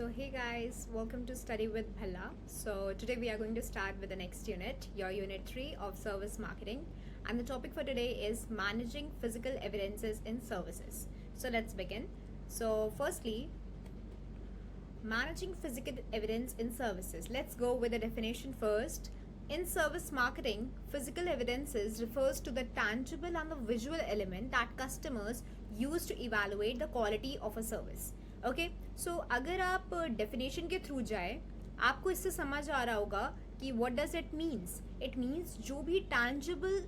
So, hey guys, welcome to Study with Bhalla. So, today we are going to start with the next unit, your unit 3 of service marketing. And the topic for today is managing physical evidences in services. So, let's begin. So, firstly, managing physical evidence in services. Let's go with the definition first. In service marketing, physical evidences refers to the tangible and the visual element that customers use to evaluate the quality of a service. Okay so अगर आप definition के through जाए आपको इससे समझ आ रहा होगा कि व्हाट डज इट मीन्स जो भी टैंजिबल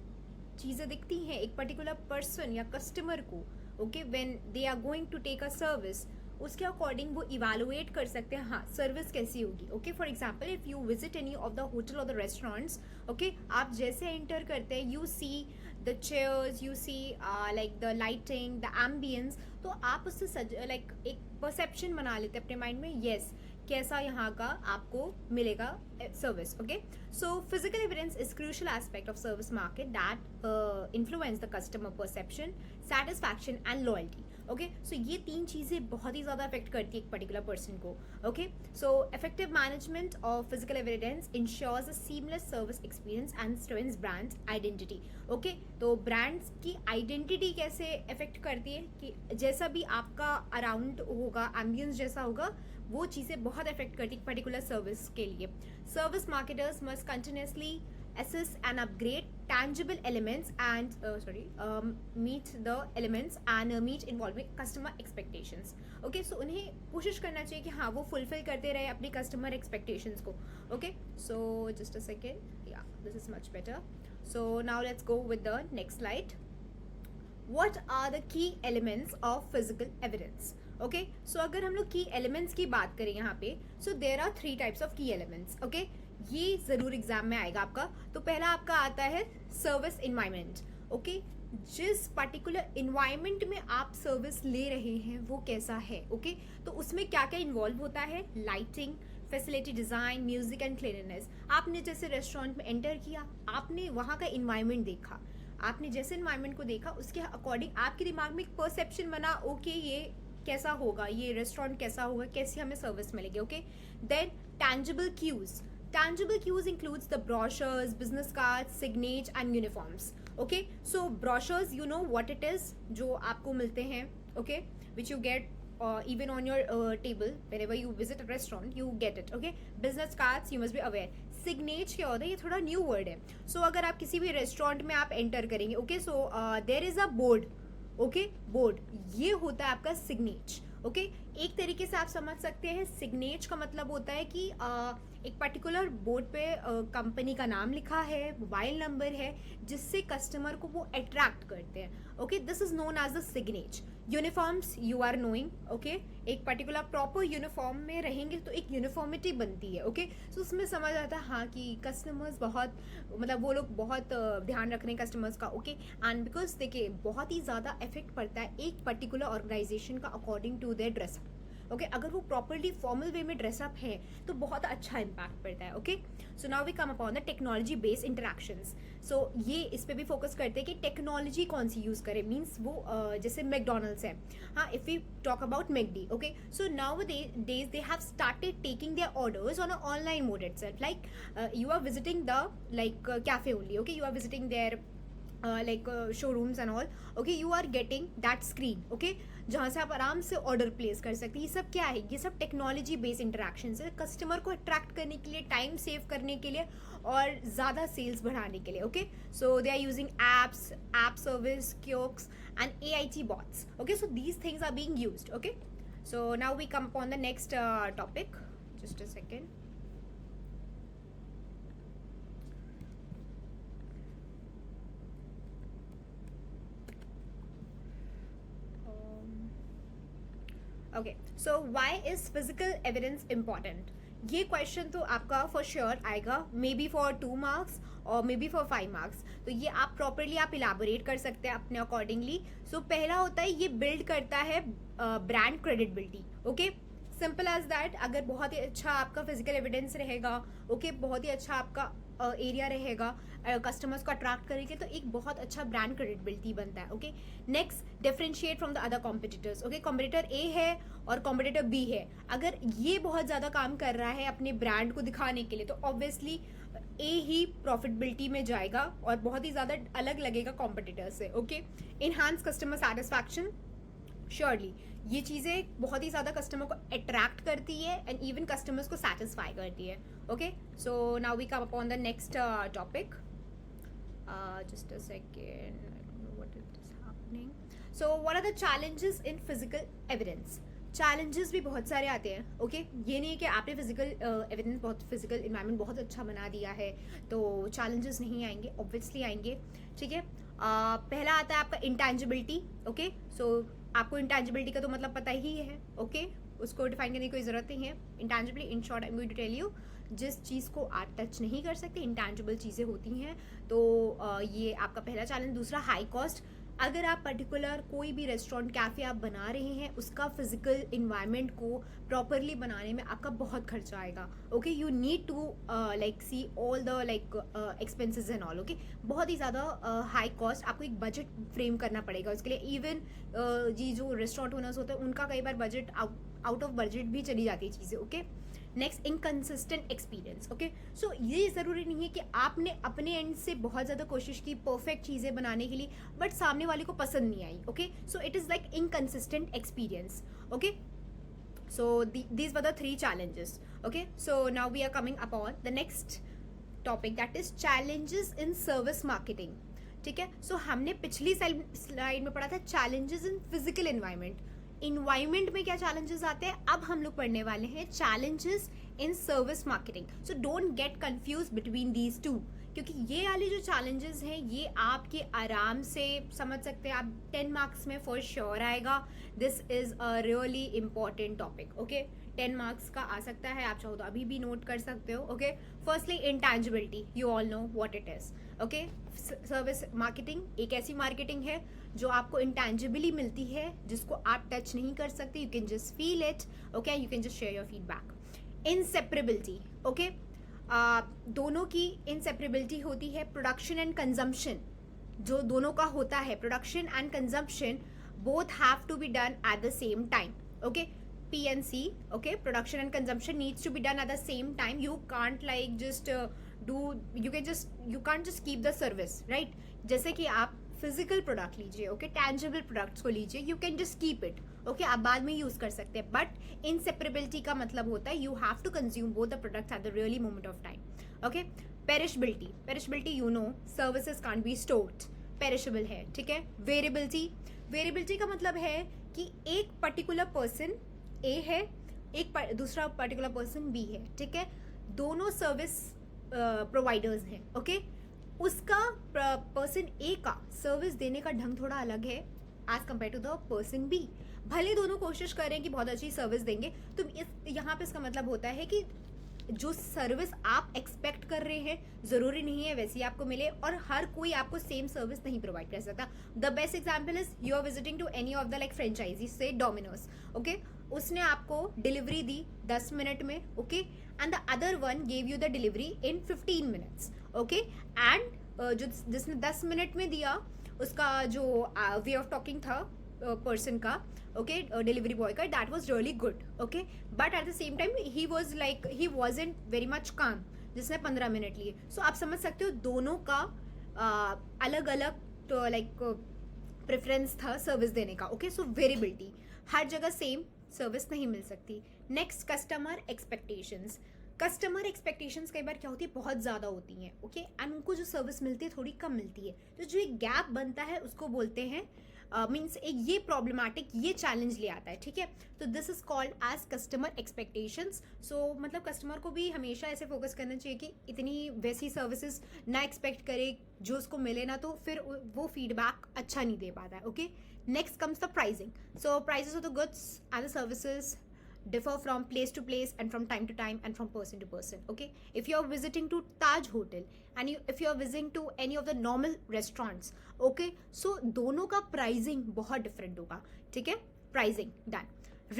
चीज़ें दिखती हैं एक पर्टिकुलर पर्सन या कस्टमर को okay when they are going to take a service उसके अकॉर्डिंग वो इवेलुएट कर सकते हैं हाँ सर्विस कैसी होगी okay for example if you visit any of the hotel और द रेस्टोरेंट्स ओके आप जैसे एंटर करते हैं you see the chairs you see like the lighting the ambiance तो आप उससे लाइक एक परसेप्शन बना लेते हैं अपने माइंड में येस कैसा यहाँ का आपको मिलेगा service okay so physical evidence is crucial aspect of service market that influence the customer perception satisfaction and loyalty okay so ये तीन चीज़ें बहुत ही ज़्यादा अफेक्ट करती है एक पर्टिकुलर पर्सन को okay so effective management of physical evidence ensures a seamless service experience and strengthens brand identity okay तो ब्रांड्स की आइडेंटिटी कैसे अफेक्ट करती है कि जैसा भी आपका अराउंड होगा एम्बियंस जैसा होगा वो चीज़ें बहुत अफेक्ट करती है पर्टिकुलर सर्विस के लिए service marketers must continuously assess and upgrade tangible elements and meet the elements and meet involving customer expectations okay so उन्हें कोशिश करना चाहिए कि हाँ वो fulfill करते रहे अपनी customer expectations को okay so just a second yeah this is much better so now let's go with the next slide what are the key elements of physical evidence okay so अगर हम लोग key elements की बात करें यहाँ पे so there are 3 types of key elements okay ये जरूर एग्जाम में आएगा आपका तो पहला आपका आता है सर्विस इन्वायरमेंट ओके जिस पर्टिकुलर इन्वायरमेंट में आप सर्विस ले रहे हैं वो कैसा है ओके तो उसमें क्या क्या इन्वॉल्व होता है lighting facility design music and cleanness आपने जैसे रेस्टोरेंट में एंटर किया आपने वहाँ का इन्वायरमेंट देखा आपने जैसे इन्वायरमेंट को देखा उसके अकॉर्डिंग आपके दिमाग में एक परसेप्शन बना ओके ये कैसा होगा ये रेस्टोरेंट कैसा होगा कैसी हमें सर्विस मिलेगी okay then tangible cues Tangible cues includes the brochures, business cards, signage and uniforms. Okay, so brochures, you know what it is, जो आपको मिलते हैं, okay, which you get even on your table whenever you visit a restaurant, you get it. Okay, business cards, you must be aware. Signage क्या होता है? ये थोड़ा new word है. So अगर आप किसी भी रेस्टोरेंट में आप enter करेंगे, okay, so there is a board. Okay, board. ये होता है आपका signage. ओके एक तरीके से आप समझ सकते हैं सिग्नेच का मतलब होता है कि एक पर्टिकुलर बोर्ड पे कंपनी का नाम लिखा है मोबाइल नंबर है जिससे कस्टमर को वो अट्रैक्ट करते हैं okay this is known as the signature uniforms you are knowing okay एक पर्टिकुलर प्रॉपर यूनिफॉर्म में रहेंगे तो एक यूनिफॉर्मिटी बनती है ओके सो उसमें समझ आता है हाँ कि कस्टमर्स बहुत मतलब वो लोग बहुत ध्यान रख रहे हैं कस्टमर्स का ओके एंड बिकॉज देखिए बहुत ही ज़्यादा इफेक्ट पड़ता है एक पर्टिकुलर ऑर्गेनाइजेशन का according to their dress up okay अगर वो प्रॉपरली फॉर्मल वे में ड्रेसअप है तो बहुत अच्छा इम्पैक्ट पड़ता है okay so now we come upon the technology based interactions so ये इस पे भी फोकस करते हैं कि टेक्नोलॉजी कौन सी यूज़ करें मीन्स वो जैसे मैकडोनल्ड्स है हाँ if you talk about McD okay so nowadays they have started taking their orders on a online mode itself like you are visiting the like cafe only okay you are visiting there showrooms and all okay you are getting that screen okay जहाँ से आप आराम से order place कर सकते हैं ये सब क्या है ये सब टेक्नोलॉजी बेस्ड इंटरेक्शन है कस्टमर को अट्रैक्ट करने के लिए टाइम सेव करने के लिए और ज़्यादा सेल्स बढ़ाने के लिए okay so they are using apps app service kiosks and AIT bots okay so these things are being used okay so now we come upon the next topic just a second okay so why is physical evidence important ये question तो आपका for sure आएगा may be for 2 marks और may be for 5 marks तो ये आप properly आप elaborate कर सकते हैं अपने अकॉर्डिंगली सो पहला होता है ये बिल्ड करता है brand credibility okay simple as that अगर बहुत ही अच्छा आपका फिजिकल एविडेंस रहेगा ओके बहुत ही अच्छा आपका एरिया रहेगा, कस्टमर्स को अट्रैक्ट करेंगे, तो एक बहुत अच्छा ब्रांड क्रेडिबिलिटी बनता है. Okay, next differentiate from the other competitors. Okay, competitor ए है और कॉम्पिटिटर बी है. अगर ये बहुत ज़्यादा काम कर रहा है अपने ब्रांड को दिखाने के लिए, तो ऑब्वियसली ए ही प्रॉफिटेबिलिटी में जाएगा और बहुत ही ज़्यादा अलग लगेगा कॉम्पिटिटर से. Okay, enhance customer satisfaction. Surely ये चीज़ें बहुत ही ज़्यादा कस्टमर को अट्रैक्ट करती है एंड इवन कस्टमर्स को सेटिस्फाई करती है. Okay, so now we come upon the next topic. Just a second, I don't know what is happening. So what are the challenges in physical evidence. Challenges भी बहुत सारे आते हैं. Okay, ये नहीं है कि आपने फिजिकल एविडेंस बहुत फिजिकल इन्वायरमेंट बहुत अच्छा बना दिया है तो चैलेंजेस नहीं आएंगे, ऑब्वियसली आएंगे. ठीक है, पहला आता है आपका इंटैंजिबिलिटी. ओके, सो आपको इंटैंजिबिलिटी का तो मतलब पता ही है. ओके, उसको डिफाइन करने की कोई ज़रूरत नहीं है. Intangibility, in short I am going to tell you, जिस चीज़ को आप टच नहीं कर सकते, इंटैंजिबल चीज़ें होती हैं. तो ये आपका पहला चैलेंज. दूसरा, हाई कॉस्ट. अगर आप पर्टिकुलर कोई भी रेस्टोरेंट कैफ़े आप बना रहे हैं, उसका फिजिकल इन्वायरमेंट को प्रॉपरली बनाने में आपका बहुत खर्चा आएगा. Okay, you need to like see all the like expenses and all. Okay, बहुत ही ज़्यादा हाई कॉस्ट. आपको एक बजट फ्रेम करना पड़ेगा उसके लिए. इवन जी जो रेस्टोरेंट ओनर्स होते हैं उनका कई बार बजट आउट ऑफ बजट भी चली जाती है चीज़ें. Okay, next, inconsistent experience. Okay, so ये ज़रूरी नहीं है कि आपने अपने एंड से बहुत ज़्यादा कोशिश की परफेक्ट चीज़ें बनाने के लिए, बट सामने वाले को पसंद नहीं आई. Okay, so it is like inconsistent experience. Okay, so these were the 3 challenges. Okay, so now we are coming upon the next topic, that is challenges in service marketing. ठीक है, सो हमने पिछली स्लाइड में पढ़ा था चैलेंजेस इन फिजिकल इन्वायरमेंट में क्या challenges आते हैं. अब हम लोग पढ़ने वाले हैं challenges in service marketing. So don't get confuse between these two, क्योंकि ये वाले जो चैलेंजेस हैं ये आपके आराम से समझ सकते हैं आप. 10 मार्क्स में फॉर श्योर आएगा. This is a really important topic. Okay, 10 marks का आ सकता है, आप चाहो तो अभी भी नोट कर सकते हो. Okay, firstly intangibility, you all know what it is. Okay, service marketing एक ऐसी मार्केटिंग है जो आपको इंटैंजिबली मिलती है, जिसको आप टच नहीं कर सकते. You can just feel it. Okay, you can just share your feedback. Inseparability. Okay, दोनों की इनसेपरेबिलिटी होती है. प्रोडक्शन एंड कंजम्पशन जो दोनों का होता है, production and consumption both have to be done at the same time. Okay, PNC. Okay, production and consumption needs to be done at the same time. You can't like just you can't just keep the service, right? जैसे कि आप physical product लीजिए, okay, tangible products को लीजिए, you can just keep it. Okay, आप बाद में use कर सकते हैं. बट इनसेपरेबिलिटी का मतलब होता है you have to consume both the products at the really moment of time. Okay, perishability you know, services can't be stored, perishable है. ठीक है, वेरिएबिलिटी का मतलब है कि एक पर्टिकुलर पर्सन ए है, एक दूसरा पर्टिकुलर पर्सन बी है. ठीक है, दोनों सर्विस प्रोवाइडर्स हैं. ओके, उसका पर्सन ए का सर्विस देने का ढंग थोड़ा अलग है as compare to the person B. भले दोनों कोशिश करें कि बहुत अच्छी सर्विस देंगे, तो यहाँ पे इसका मतलब होता है कि जो सर्विस आप एक्सपेक्ट कर रहे हैं ज़रूरी नहीं है वैसी आपको मिले, और हर कोई आपको सेम सर्विस नहीं प्रोवाइड कर सकता. The best example is you are visiting to any of the like franchise से डोमिनोज. ओके, उसने आपको डिलीवरी दी 10 मिनट में. Okay, and the other one gave you the delivery in 15 minutes. Okay, and जो जिसने 10 minute में दिया उसका जो वे ऑफ टॉकिंग था पर्सन का, ओके, डिलीवरी बॉय का, that was really good. Okay, but at the same time he was like he wasn't very much काम जिसने 15 मिनट लिए. सो आप समझ सकते हो दोनों का अलग अलग तो लाइक प्रेफरेंस था सर्विस देने का. ओके, सो वेरिएबिलिटी, हर जगह सेम सर्विस नहीं मिल सकती. Next, customer expectations. Customer expectations कई बार क्या होती है, बहुत ज़्यादा होती हैं. ओके, एंड उनको जो सर्विस मिलती है थोड़ी कम मिलती है, तो जो एक गैप बनता है उसको बोलते हैं मीन्स ये प्रॉब्लमैटिक, ये चैलेंज ले आता है. ठीक है, तो this is called as customer expectations. So मतलब कस्टमर को भी हमेशा ऐसे फोकस करना चाहिए कि इतनी वैसी सर्विसेज ना एक्सपेक्ट करे जो उसको मिले ना, तो फिर वो फीडबैक अच्छा नहीं दे पाता है. Okay, next comes the pricing. So prices of the goods and the services differ from place to place and from time to time and from person to person. Okay, if you are visiting to Taj Hotel and if you are visiting to any of the normal restaurants, okay, so दोनों का pricing बहुत different होगा. ठीक है, pricing done.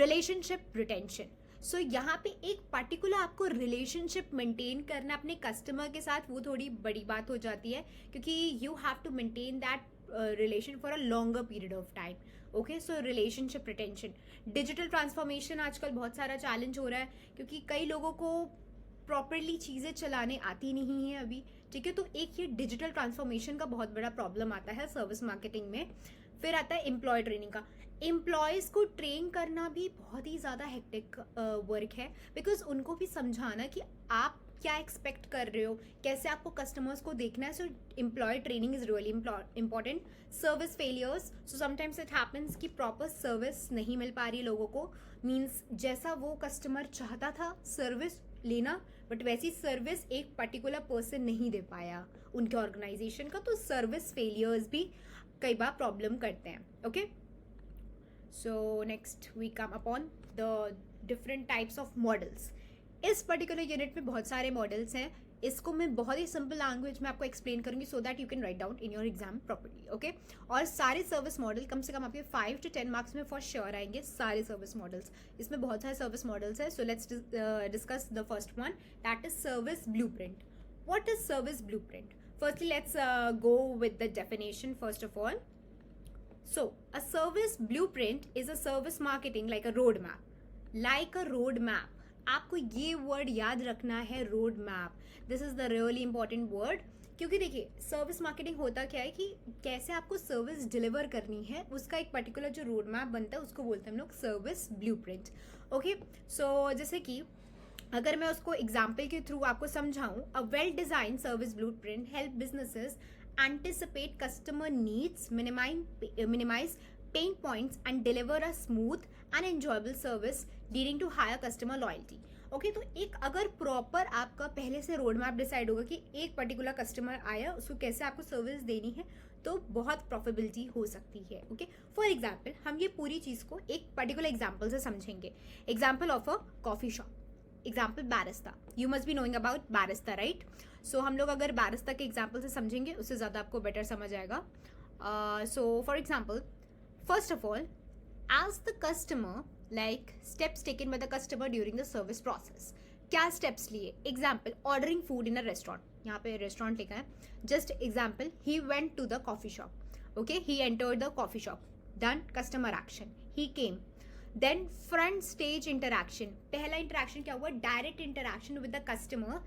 Relationship retention. सो यहाँ पे एक particular आपको रिलेशनशिप मेंटेन करना अपने कस्टमर के साथ, वो थोड़ी बड़ी बात हो जाती है, क्योंकि you have to maintain that relation for a longer period of time. Okay, so relationship retention. Digital transformation आजकल बहुत सारा चैलेंज हो रहा है, क्योंकि कई लोगों को प्रॉपरली चीज़ें चलाने आती नहीं है अभी. ठीक है, तो एक ये डिजिटल ट्रांसफॉर्मेशन का बहुत बड़ा प्रॉब्लम आता है सर्विस मार्केटिंग में. फिर आता है एम्प्लॉय ट्रेनिंग का. एम्प्लॉयज़ को ट्रेन करना भी बहुत ही ज़्यादा हेक्टिक वर्क है, बिकॉज उनको भी समझाना कि आप क्या एक्सपेक्ट कर रहे हो, कैसे आपको कस्टमर्स को देखना है. So employ training is really important. Service failures. So sometimes it happens कि प्रॉपर सर्विस नहीं मिल पा रही है लोगों को. मीन्स जैसा वो कस्टमर चाहता था सर्विस लेना, बट वैसी सर्विस एक पर्टिकुलर पर्सन नहीं दे पाया उनके ऑर्गेनाइजेशन का. तो सर्विस फेलियर्स भी कई बार प्रॉब्लम करते हैं. Okay, so next we come upon the different types of models. इस पर्टिकुलर यूनिट में बहुत सारे मॉडल्स हैं. इसको मैं बहुत ही सिंपल लैंग्वेज में आपको एक्सप्लेन करूंगी, so that you can write down in your exam properly. Okay, और सारे सर्विस मॉडल कम से कम आपके 5 to 10 मार्क्स में फॉर श्योर आएंगे. सारे सर्विस मॉडल्स, इसमें बहुत सारे सर्विस मॉडल्स हैं. So let's discuss the first one, that is service blueprint. What is service blueprint? Firstly, let's go with the definition first of all. So, a service blueprint is a service marketing like a roadmap. Like a roadmap. आपको ये word याद रखना है, road map. This is the really important word, क्योंकि देखिए service marketing होता क्या है कि कैसे आपको सर्विस डिलीवर करनी है, उसका एक पर्टिकुलर जो रोड मैप बनता है उसको बोलते हैं हम लोग सर्विस ब्लूप्रिंट. ओके, सो जैसे कि अगर मैं उसको एग्जाम्पल के थ्रू आपको समझाऊं, a well design service blueprint help businesses anticipate customer needs, minimise pain points and deliver a smooth and enjoyable service leading to higher customer loyalty. Okay, तो एक अगर प्रॉपर आपका पहले से रोड मैप डिसाइड होगा कि एक पर्टिकुलर कस्टमर आया, उसको कैसे आपको सर्विस देनी है, तो बहुत प्रॉफिटेबिलिटी हो सकती है. ओके, फॉर एग्जाम्पल हम ये पूरी चीज़ को एक पर्टिकुलर एग्जाम्पल से समझेंगे. Example of a coffee shop. Example barista. You must be knowing about barista, right? So हम लोग अगर बैरिस्ता के एग्जाम्पल से समझेंगे उससे ज़्यादा आपको बेटर समझ आएगा. So for example, first of all, as the customer, like steps taken by the customer during the service process. क्या steps लिए? Example, ordering food in a restaurant. यहाँ पे restaurant लिखा है. Just example, he went to the coffee shop. Okay, he entered the coffee shop. Done. Customer action. He came. Then front stage interaction. पहला interaction क्या हुआ? Direct interaction with the customer,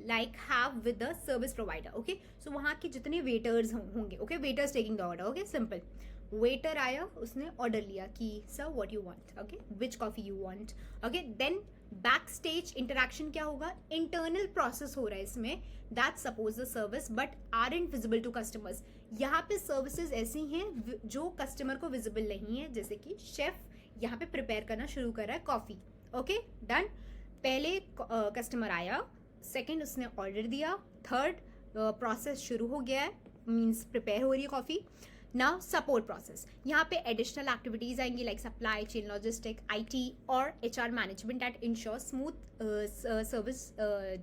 like have with the service provider. Okay, so वहाँ के जितने waiters होंगे. Okay, waiters taking the order. Okay, simple. Waiter आया, उसने order लिया कि sir what you want, okay, which coffee you want. Okay, then back stage interaction क्या होगा? इंटरनल प्रोसेस हो रहा है इसमें, that suppose the service but are invisible to customers. यहाँ पे सर्विसेज ऐसी हैं जो कस्टमर को विजिबल नहीं है, जैसे कि शेफ यहाँ पे प्रिपेयर करना शुरू कर रहा है कॉफी. Okay, done. पहले कस्टमर आया, सेकेंड उसने ऑर्डर दिया, थर्ड प्रोसेस शुरू हो गया है, मीन्स प्रिपेयर हो रही है कॉफी. नाउ सपोर्ट प्रोसेस, यहाँ पे एडिशनल एक्टिविटीज आएंगी like supply chain, logistic, IT और HR management at ensure smooth service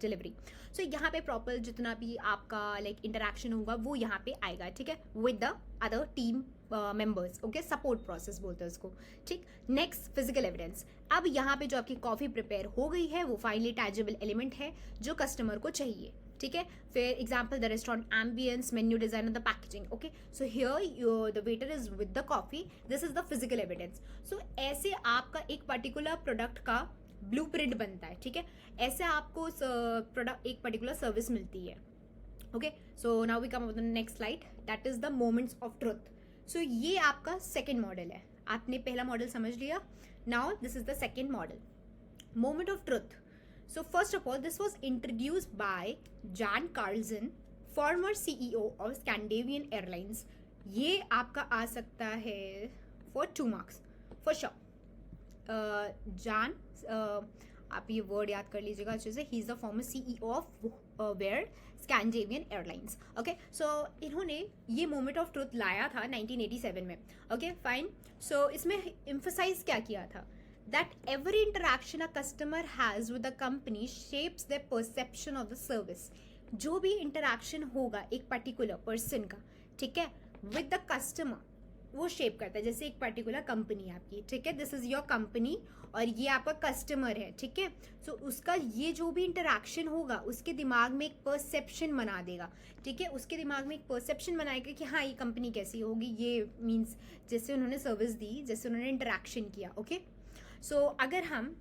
delivery. So यहाँ पे प्रॉपर जितना भी आपका लाइक इंटरेक्शन होगा वो यहाँ पे आएगा. ठीक है, with the other team members. Okay, support process बोलते हैं उसको. ठीक, नेक्स्ट फिजिकल एविडेंस. अब यहाँ पे जो आपकी कॉफी प्रिपेयर हो गई है वो फाइनली टैजेबल एलिमेंट है जो कस्टमर को चाहिए. ठीक है, फिर example the restaurant ambience, menu design, the packaging. Okay, so here the waiter is with the coffee, this is the physical evidence. So ऐसे आपका एक पर्टिकुलर प्रोडक्ट का ब्लूप्रिंट बनता है. ठीक है, ऐसे आपको प्रोडक्ट एक पर्टिकुलर सर्विस मिलती है. Okay, so now we come up the next slide, that is the moments of truth. So ये आपका सेकेंड मॉडल है. आपने पहला मॉडल समझ लिया. Now this is the second model, moment of truth. So first of all, this was introduced by Jan Carlson, former CEO of Scandinavian Airlines. ये आपका आ सकता है for 2 marks for sure. जान, आप ये वर्ड याद कर लीजिएगा अच्छे से. He is the former CEO of where Scandinavian airlines. Okay, so इन्होंने ये मोमेंट ऑफ ट्रुथ लाया था 1987 में. Okay, fine. सो इसमें एम्फसाइज क्या किया था? That every interaction a customer has with the company shapes their perception of the service. जो भी interaction होगा एक particular person का, ठीक है, with the customer, वो शेप करता है। जैसे एक पर्टिकुलर कंपनी है आपकी, ठीक है, दिस इज योर कंपनी और ये आपका कस्टमर है, ठीक है। सो उसका ये जो भी इंटरेक्शन होगा उसके दिमाग में एक परसेप्शन बना देगा, ठीक है। उसके दिमाग में एक परसेप्शन बनाएगा कि हाँ ये कंपनी कैसी होगी, ये मीन्स जैसे उन्होंने सर्विस दी, जैसे उन्होंने इंटरेक्शन किया, ओके। सो अगर हम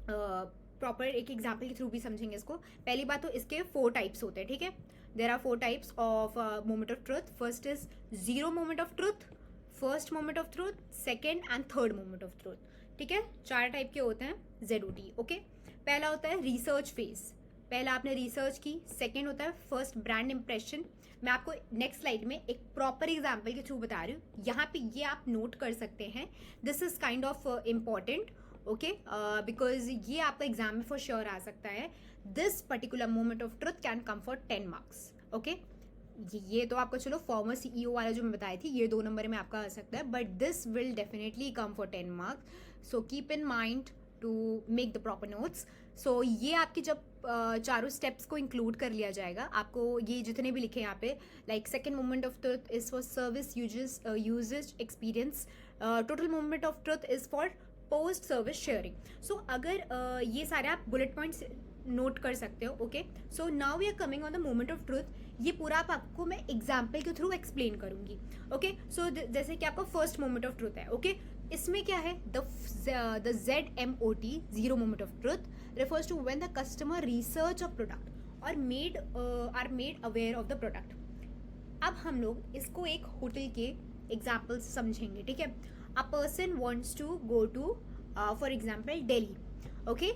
प्रॉपर एक एग्जाम्पल के थ्रू भी समझेंगे इसको। पहली बात तो इसके 4 टाइप्स होते हैं, ठीक है। There are 4 types of moment of truth. First is zero moment of truth, first moment of truth, second and third moment of truth, ठीक है। 4 टाइप के होते हैं ZOT, ओके। पहला होता है रिसर्च फेज, पहला आपने रिसर्च की। सेकेंड होता है फर्स्ट ब्रांड इंप्रेशन। मैं आपको नेक्स्ट स्लाइड में एक प्रॉपर एग्जाम्पल के थ्रू बता रही हूँ, यहाँ पे ये आप नोट कर सकते हैं। This is kind of important, okay, because ये आपका एग्जाम में फॉर श्योर आ सकता है। This particular moment of truth can come for 10 marks, okay. ये तो आपका चलो फॉर्मर CEO वाला जो मैं बताई थी, ये 2 नंबर में आपका आ सकता है, but this will definitely come for 10 marks. So keep in mind to make the proper notes. So ये आपकी जब चारों स्टेप्स को इंक्लूड कर लिया जाएगा, आपको ये जितने भी लिखे यहाँ पे, like second moment of truth is for service usages experience, total moment of truth is for post service sharing. So अगर ये सारे आप बुलेट पॉइंट्स नोट कर सकते हो, okay. So now we are coming on the moment of truth. ये पूरा आपको मैं एग्जाम्पल के थ्रू एक्सप्लेन करूंगी, ओके। सो जैसे कि आपका फर्स्ट मोमेंट ऑफ ट्रुथ है, ओके। इसमें क्या है, the ZMOT, zero moment of truth, refers to when the customer research a product or are made aware of the product। अब हम लोग इसको एक होटल के एग्जाम्पल से समझेंगे, ठीक है। A person wants to go to for example Delhi, okay,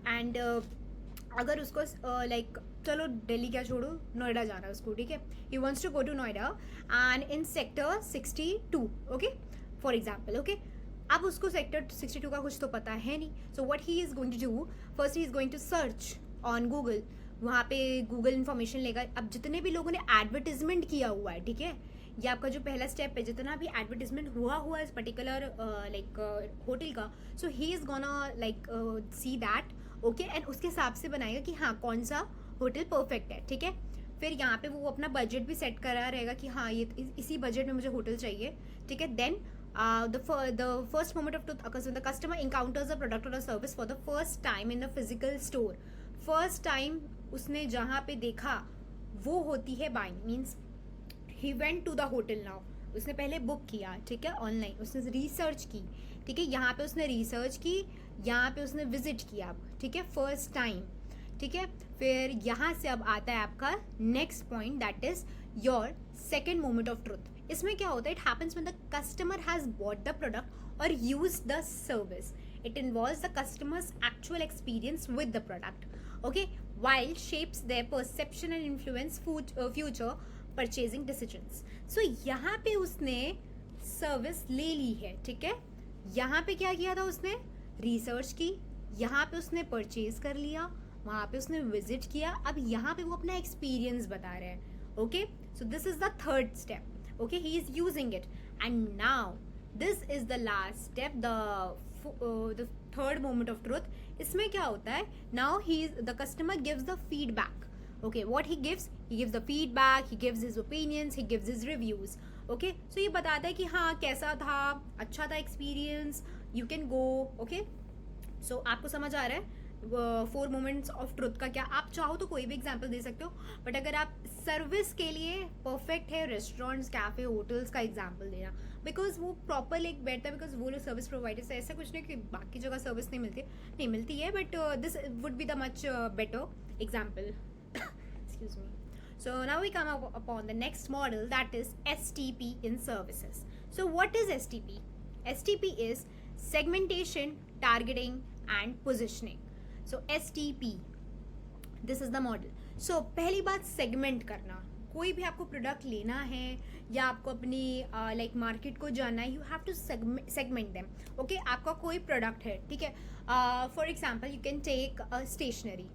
and अगर उसको लाइक चलो दिल्ली क्या छोड़ो, नोएडा जाना है उसको, ठीक है। He wants to go to Noida and in sector 62, okay, for example, okay. अब उसको सेक्टर 62 का कुछ तो पता है नहीं। So what he is going to do, first he is going to search on Google. वहाँ पे गूगल इन्फॉर्मेशन लेगा। अब जितने भी लोगों ने एडवर्टिजमेंट किया हुआ है, ठीक है, ये आपका जो पहला स्टेप है, जितना भी एडवर्टिजमेंट हुआ इस पर्टिकुलर लाइक होटल का, so he is gonna like see that, okay, and उसके हिसाब से बनाएगा कि हाँ कौन सा होटल परफेक्ट है, ठीक है। फिर यहाँ पे वो अपना बजट भी सेट करा रहेगा कि हाँ ये इसी बजट में मुझे होटल चाहिए, ठीक है। Then the first moment of truth occurs when the customer encounters a product or a service for the first time in a physical store। first time उसने जहाँ पे देखा वो होती है buying, means he went to the hotel now, उसने पहले book किया, ठीक है, ऑनलाइन, उसने रिसर्च की, ठीक है, यहाँ पे उसने रिसर्च की, यहाँ पे उसने विजिट किया, ठीक है, फर्स्ट टाइम, ठीक है। फिर यहाँ से अब आता है आपका next point, that is your second moment of truth. इसमें क्या होता है, it happens when the customer has bought the product और use the service. It involves the customers actual experience with the product, okay, while shapes their perception and influence future purchasing decisions। So यहाँ पे उसने service ले ली है, ठीक है। यहाँ पे क्या किया था उसने, रिसर्च की, यहाँ पे उसने परचेज कर लिया, वहाँ पे उसने विजिट किया, अब यहाँ पे वो अपना एक्सपीरियंस बता रहे हैं, okay. So this is the third step, okay, he is using it, and now this is the last step, the third moment of truth। इसमें क्या होता है, now the customer gives the feedback, okay, what he gives the feedback, he gives his opinions, he gives his reviews, okay। so ये बताता है कि हाँ कैसा था, अच्छा था experience, you can go, okay। so आपको समझ आ रहा है 4 मोमेंट्स ऑफ ट्रुथ का क्या। आप चाहो तो कोई भी एग्जाम्पल दे सकते हो, बट अगर आप सर्विस के लिए परफेक्ट है रेस्टोरेंट्स, कैफे, होटल्स का एग्जाम्पल देना, बिकॉज वो प्रॉपर एक बैठता है, बिकॉज वो लोग सर्विस प्रोवाइडर्स है। ऐसा कुछ नहीं कि बाकी जगह सर्विस नहीं मिलती है, but this would be the much better example. Excuse me. So now we come upon the next model, that is STP in services। So what is STP? STP is segmentation, targeting and positioning। So STP, this is the model। So पहली बात segment करना। कोई भी आपको product लेना है या आपको अपनी लाइक मार्केट को जानना है, you have to segment them, okay. आपका कोई प्रोडक्ट है, ठीक है, for example you can take stationery,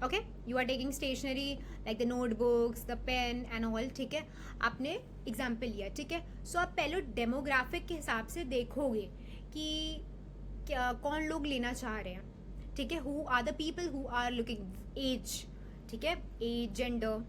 okay, you are taking stationery like the notebooks, the pen and all, ठीक है। आपने एग्जाम्पल लिया, ठीक है। सो आप पहले डेमोग्राफिक के हिसाब से देखोगे कि क्या कौन लोग लेना चाह रहे हैं, ठीक है। Who are the people who are looking, age, ठीक है, एज, जेंडर,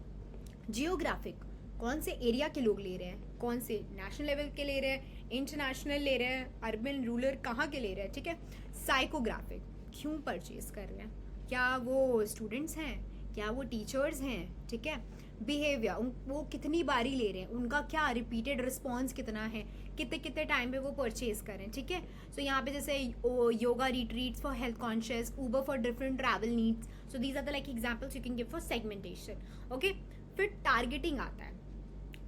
जियोग्राफिक, कौन से एरिया के लोग ले रहे हैं, कौन से नेशनल लेवल के ले रहे हैं, इंटरनेशनल ले रहे हैं, अर्बन रूरल कहाँ के ले रहे हैं, ठीक है। साइकोग्राफिक, क्यों परचेज कर रहे हैं, क्या वो स्टूडेंट्स हैं, क्या वो टीचर्स हैं, ठीक है। बिहेवियर, वो कितनी बारी ले रहे हैं, उनका क्या रिपीटेड रिस्पॉन्स कितना है, कितने कितने टाइम पे वो परचेज करें, ठीक है। सो यहाँ पे जैसे yoga retreats for health conscious, Uber for different travel needs, so these are the like examples you can give for segmentation, okay. फिर टारगेटिंग आता है।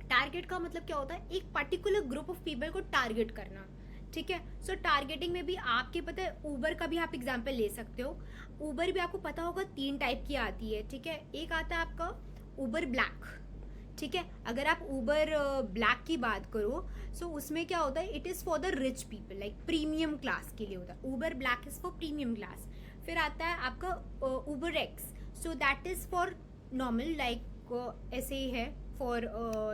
टारगेट का मतलब क्या होता है, एक पर्टिकुलर ग्रुप ऑफ पीपल को टारगेट करना, ठीक है। सो टारगेटिंग में भी आपके पता है, ऊबर का भी आप एग्जांपल ले सकते हो। ऊबर भी आपको पता होगा 3 टाइप की आती है, ठीक है। एक आता है आपका ऊबर ब्लैक, ठीक है। अगर आप ऊबर ब्लैक की बात करो, सो उसमें क्या होता है, it is for the rich people, like premium class के लिए होता है। Uber black is for premium class. फिर आता है आपका Uber x, so that is for normal, like ऐसे ही है for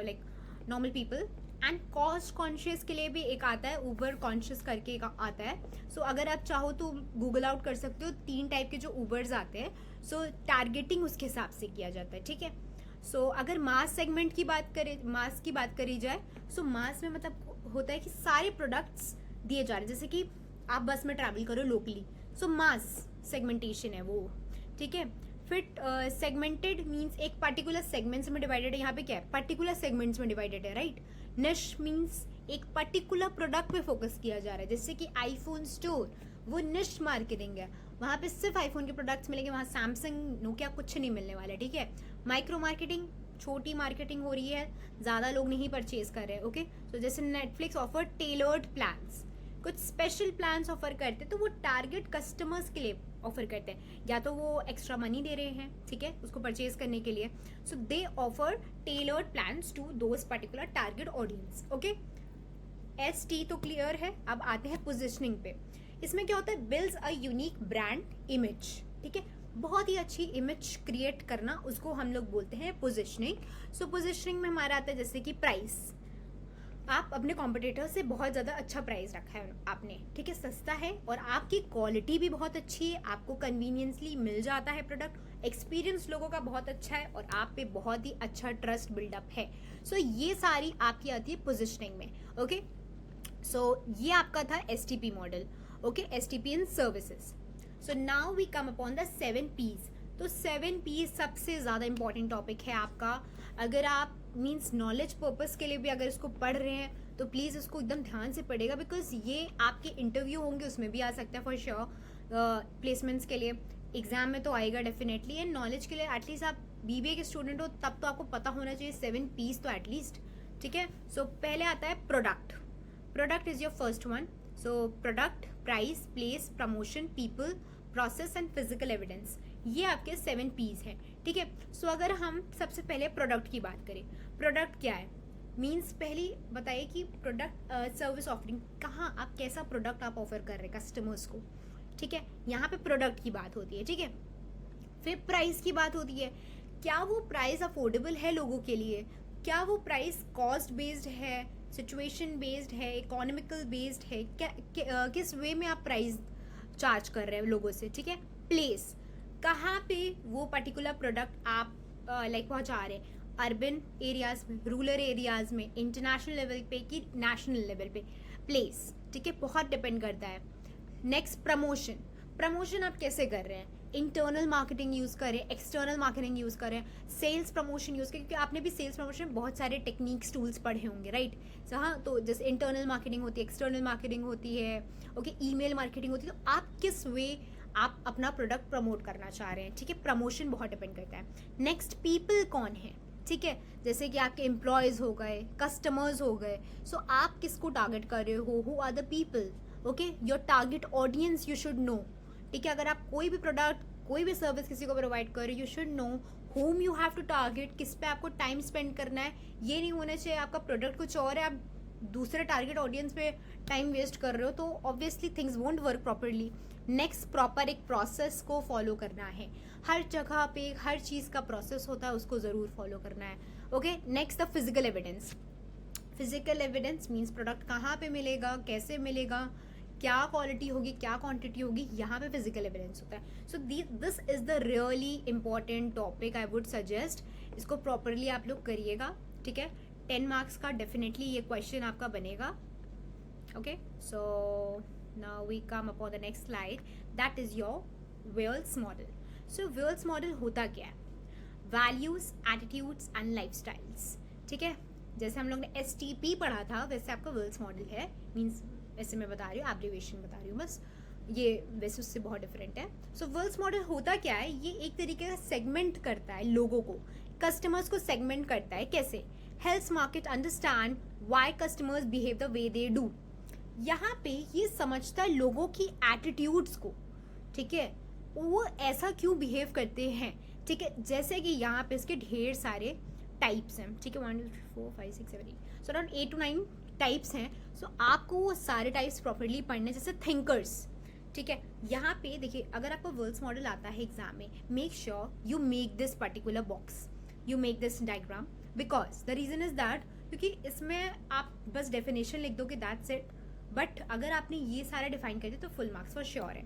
like normal people. And cost conscious के लिए भी एक आता है, ऊबर कॉन्शियस करके एक आता है। सो अगर आप चाहो तो गूगल आउट कर सकते हो, 3 टाइप के जो ऊबर्स आते हैं। सो टारगेटिंग उसके हिसाब से किया जाता है, ठीक है। सो अगर मास सेगमेंट की बात करें, मास की बात करी जाए, सो मास में मतलब होता है कि सारे प्रोडक्ट्स दिए जा रहे हैं। जैसे कि आप बस में ट्रैवल करो लोकली, सो मास सेगमेंटेशन है वो, ठीक है। फिर सेगमेंटेड मीन्स एक पर्टिकुलर सेगमेंट्स में डिवाइडेड है। यहाँ पे क्या है, पर्टिकुलर सेगमेंट्स में डिवाइडेड है, राइट। निश मीन्स एक पर्टिकुलर प्रोडक्ट पे फोकस किया जा रहा है। जैसे कि आईफोन स्टोर, वो निश मार्केटिंग है, वहाँ पे सिर्फ आईफोन के प्रोडक्ट्स मिलेंगे, वहाँ सैमसंग नोकिया कुछ नहीं मिलने वाला है, ठीक है। माइक्रो मार्केटिंग, छोटी मार्केटिंग हो रही है, ज़्यादा लोग नहीं परचेज कर रहे हैं, ओके। सो जैसे नेटफ्लिक्स ऑफर टेलर्ड प्लान्स, कुछ स्पेशल प्लान्स ऑफर करते हैं, तो वो टारगेट कस्टमर्स के लिए ऑफर करते हैं, या तो वो एक्स्ट्रा मनी दे रहे हैं, ठीक है, उसको परचेज करने के लिए। So they offer tailored plans to those particular target audience, okay. ST तो क्लियर है। अब आते हैं पोजिशनिंग पे। इसमें क्या होता है, builds a unique brand image, ठीक है। बहुत ही अच्छी इमेज क्रिएट करना, उसको हम लोग बोलते हैं पोजिशनिंग। सो पोजिशनिंग में हमारा आता है जैसे कि प्राइस, आप अपने कॉम्पिटिटर से बहुत ज़्यादा अच्छा प्राइस रखा है आपने, ठीक है, सस्ता है और आपकी क्वालिटी भी बहुत अच्छी है, आपको कन्वीनियंसली मिल जाता है प्रोडक्ट, एक्सपीरियंस लोगों का बहुत अच्छा है और आप पे बहुत ही अच्छा ट्रस्ट बिल्डअप है। सो ये सारी आपकी आती है पोजिशनिंग में, ओके। सो ये आपका था STP model, okay, STP in services. So now we come upon the 7 P's। तो 7 P's सबसे ज़्यादा इंपॉर्टेंट टॉपिक है आपका। अगर आप मीन्स नॉलेज पर्पस के लिए भी अगर इसको पढ़ रहे हैं तो प्लीज़ इसको एकदम ध्यान से पढ़ेगा, बिकॉज ये आपके इंटरव्यू होंगे उसमें भी आ सकता है फॉर श्योर, प्लेसमेंट्स के लिए एग्जाम में तो आएगा डेफिनेटली। एंड नॉलेज के लिए एटलीस्ट आप BBA के स्टूडेंट हो तब तो आपको पता होना चाहिए 7 P's तो एटलीस्ट, ठीक है। सो पहले आता है product. Product is your first one. So product, price, place, promotion, people, process and physical evidence, ये आपके 7 P's हैं, ठीक है। सो अगर हम सबसे पहले प्रोडक्ट की बात करें, प्रोडक्ट क्या है, मीन्स पहली बताइए कि प्रोडक्ट सर्विस ऑफरिंग, कहाँ आप कैसा प्रोडक्ट आप ऑफर कर रहे हैं कस्टमर्स को, ठीक है, यहाँ पे प्रोडक्ट की बात होती है, ठीक है। फिर प्राइस की बात होती है, क्या वो प्राइस अफोर्डेबल है लोगों के लिए, क्या वो प्राइस कॉस्ट बेस्ड है, सिचुएशन बेस्ड है, इकोनॉमिकल बेस्ड है, क्या किस वे में आप प्राइस चार्ज कर रहे हैं लोगों से, ठीक है। प्लेस, कहाँ पे वो पर्टिकुलर प्रोडक्ट आप लाइक पहुँचा रहे हैं, अर्बन एरियाज में, रूरल एरियाज में, इंटरनेशनल लेवल पे कि नेशनल लेवल पे, प्लेस, ठीक है, बहुत डिपेंड करता है। नेक्स्ट प्रमोशन, प्रमोशन आप कैसे कर रहे हैं, इंटरनल मार्केटिंग यूज़ करें, एक्सटर्नल मार्केटिंग यूज़ करें, सेल्स प्रमोशन यूज़ करें, क्योंकि आपने भी सेल्स प्रमोशन बहुत सारे टेक्निक्स टूल्स पढ़े होंगे, राइट। सो हाँ, तो जैसे इंटरनल मार्केटिंग होती है, एक्सटर्नल मार्केटिंग होती है, ओके, ईमेल मार्केटिंग होती है, तो आप किस वे आप अपना प्रोडक्ट प्रमोट करना चाह रहे हैं, ठीक है, प्रमोशन बहुत डिपेंड करता है। नेक्स्ट पीपल कौन है, ठीक है, जैसे कि आपके एम्प्लॉयज़ हो गए, कस्टमर्स हो गए, सो आप किसको टारगेट कर रहे हो, who are the people, okay, your target audience you should know, ठीक है। अगर आप कोई भी प्रोडक्ट, कोई भी सर्विस किसी को प्रोवाइड कर रहे हो, you should know whom you have to target, किस पे आपको टाइम स्पेंड करना है। ये नहीं होना चाहिए आपका प्रोडक्ट कुछ और है, आप दूसरे टारगेट ऑडियंस पे टाइम वेस्ट कर रहे हो, तो obviously things won't work properly. Next, proper एक प्रोसेस को फॉलो करना है, हर जगह पे हर चीज़ का प्रोसेस होता है, उसको ज़रूर फॉलो करना है, okay. Next, the physical evidence. Physical evidence means product कहाँ पे मिलेगा, कैसे मिलेगा, क्या क्वालिटी होगी, क्या क्वांटिटी होगी, यहाँ पे फिजिकल एविडेंस होता है। सो this is the really important topic, I would suggest इसको प्रॉपरली आप लोग करिएगा, ठीक है। 10 मार्क्स का डेफिनेटली ये क्वेश्चन आपका बनेगा. Okay, so now we come upon the next slide, that is your VALS model. So Wales model होता क्या है? Values, attitudes and lifestyles. ठीक है, जैसे हम लोग ने STP पढ़ा था वैसे आपका वेल्स मॉडल है. मीन्स ऐसे मैं बता रही हूँ, एब्रिविएशन बता रही हूँ बस, ये वैसे उससे बहुत डिफरेंट है. सो वेल्स मॉडल होता क्या है? ये एक तरीके का सेगमेंट करता है लोगों को, कस्टमर्स को सेगमेंट करता है. कैसे? Helps market understand why customers behave the way they do. यहाँ पे ये समझता है लोगों की एटीट्यूड्स को. ठीक है, वो ऐसा क्यों बिहेव करते हैं. ठीक है, जैसे कि यहाँ पे इसके ढेर सारे टाइप्स हैं. ठीक है, 1 2 3 4 5 6 7 8, सो अराउंड 8 to 9 टाइप्स हैं. सो आपको वो सारे टाइप्स प्रॉपरली पढ़ने, जैसे थिंकर्स. ठीक है, यहाँ पे देखिए, अगर आपको वेल्स मॉडल आता है एग्जाम में, make sure you make this particular box, you make this diagram, because the reason is that क्योंकि इसमें आप बस डेफिनेशन लिख दो कि दैट्स इट, बट अगर आपने ये सारा डिफाइन कर दिया तो फुल मार्क्स फॉर श्योर है.